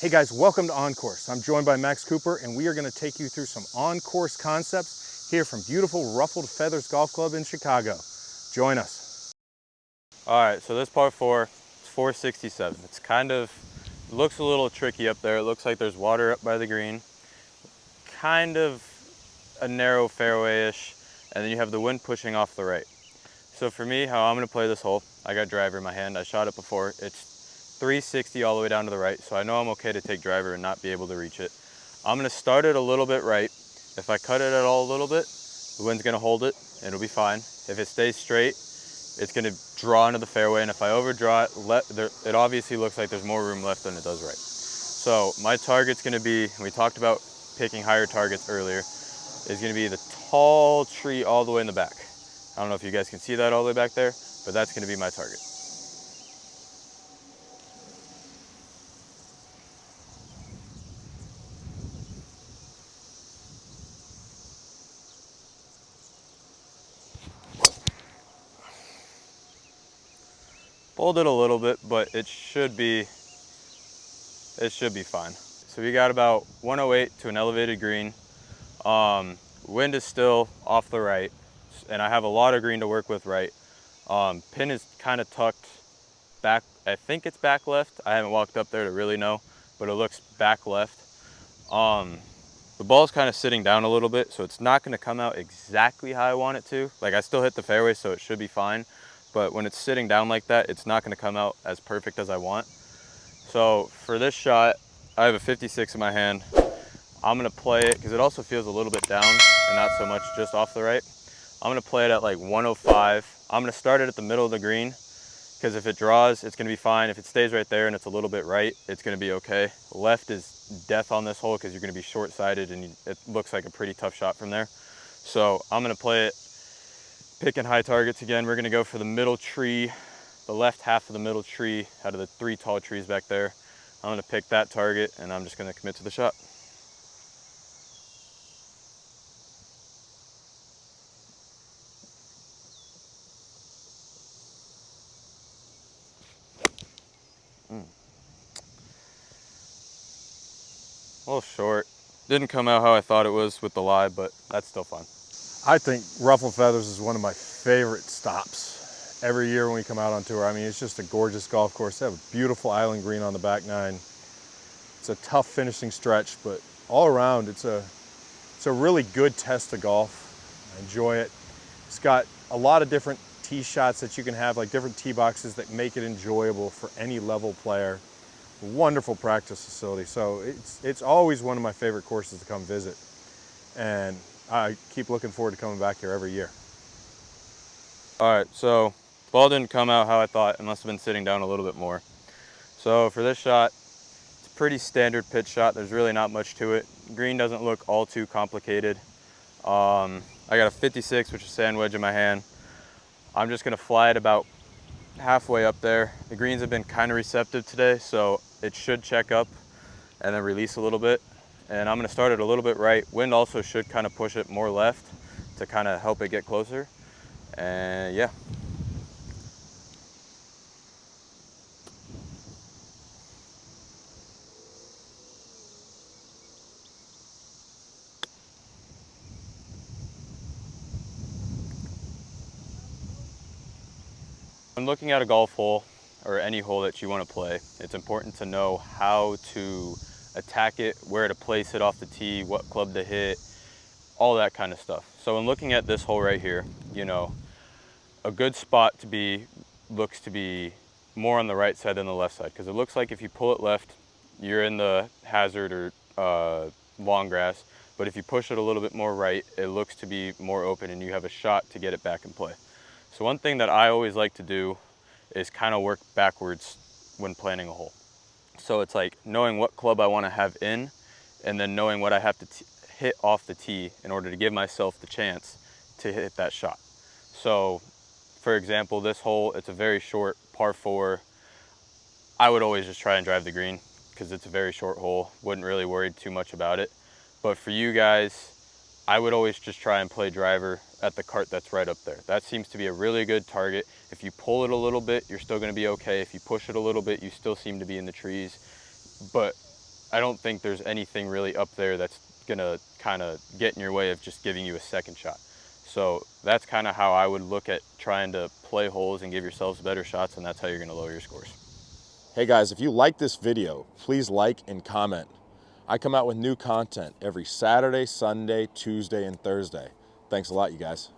Hey guys, welcome to On Course. I'm joined by Max Cooper and we are going to take you through some on-course concepts here from beautiful Ruffled Feathers Golf Club in Chicago. Join us. All right, so this par 4, it's 467. It's looks a little tricky up there. It looks like there's water up by the green. Kind of a narrow fairway-ish, and then you have the wind pushing off the right. So for me, how I'm gonna play this hole, I got driver in my hand. I shot it before. It's 360 all the way down to the right, so I know I'm okay to take driver and not be able to reach it. I'm gonna start it a little bit right. If I cut it at all a little bit, the wind's gonna hold it, and it'll be fine. If it stays straight, it's gonna draw into the fairway, and if I overdraw it, it obviously looks like there's more room left than it does right. So my target's gonna be, we talked about picking higher targets earlier, is gonna be the tall tree all the way in the back. I don't know if you guys can see that all the way back there, but that's gonna be my target. Pulled it a little bit, but it should be fine. So we got about 108 to an elevated green. Wind is still off the right, and I have a lot of green to work with right. Pin is kind of tucked back. I think it's back left. I haven't walked up there to really know, but it looks back left. The ball's kind of sitting down a little bit, so it's not going to come out exactly how I want it to. Like, I still hit the fairway, so it should be fine. But when it's sitting down like that, it's not going to come out as perfect as I want. So for this shot, I have a 56 in my hand. I'm going to play it because it also feels a little bit down and not so much just off the right. I'm going to play it at like 105. I'm going to start it at the middle of the green because if it draws, it's going to be fine. If it stays right there and it's a little bit right, it's going to be okay. Left is death on this hole because you're going to be short-sighted and it looks like a pretty tough shot from there. So I'm going to play it picking high targets again. We're going to go for the middle tree, the left half of the middle tree out of the 3 tall trees back there. I'm going to pick that target and I'm just going to commit to the shot. A little short. Didn't come out how I thought it was with the lie, but that's still fun. I think Ruffled Feathers is one of my favorite stops every year when we come out on tour. I mean, it's just a gorgeous golf course. They have a beautiful island green on the back 9. It's a tough finishing stretch, but all around it's a really good test of golf. I enjoy it. It's got a lot of different tee shots that you can have, like different tee boxes that make it enjoyable for any level player. Wonderful practice facility. So it's always one of my favorite courses to come visit. And I keep looking forward to coming back here every year. All right, so ball didn't come out how I thought. It must have been sitting down a little bit more. So for this shot, it's a pretty standard pitch shot. There's really not much to it. Green doesn't look all too complicated. I got a 56, which is sand wedge in my hand. I'm just gonna fly it about halfway up there. The greens have been kind of receptive today, so it should check up and then release a little bit. And I'm gonna start it a little bit right. Wind also should kind of push it more left to kind of help it get closer. And yeah. When looking at a golf hole or any hole that you want to play, it's important to know how to attack it, where to place it off the tee, what club to hit, all that kind of stuff. So when looking at this hole right here, you know, a good spot to be looks to be more on the right side than the left side, because it looks like if you pull it left, you're in the hazard or long grass, but if you push it a little bit more right, it looks to be more open and you have a shot to get it back in play. So one thing that I always like to do is kind of work backwards when planning a hole. So it's like knowing what club I want to have in and then knowing what I have to hit off the tee in order to give myself the chance to hit that shot. So for example, this hole, it's a very short par 4. I would always just try and drive the green because it's a very short hole. Wouldn't really worry too much about it. But for you guys, I would always just try and play driver at the cart that's right up there. That seems to be a really good target. If you pull it a little bit, you're still going to be okay. If you push it a little bit, you still seem to be in the trees. But I don't think there's anything really up there that's gonna kind of get in your way of just giving you a second shot. So that's kind of how I would look at trying to play holes and give yourselves better shots, and that's how you're gonna lower your scores. Hey guys, if you like this video, please like and comment. I come out with new content every Saturday, Sunday, Tuesday, and Thursday. Thanks a lot, you guys.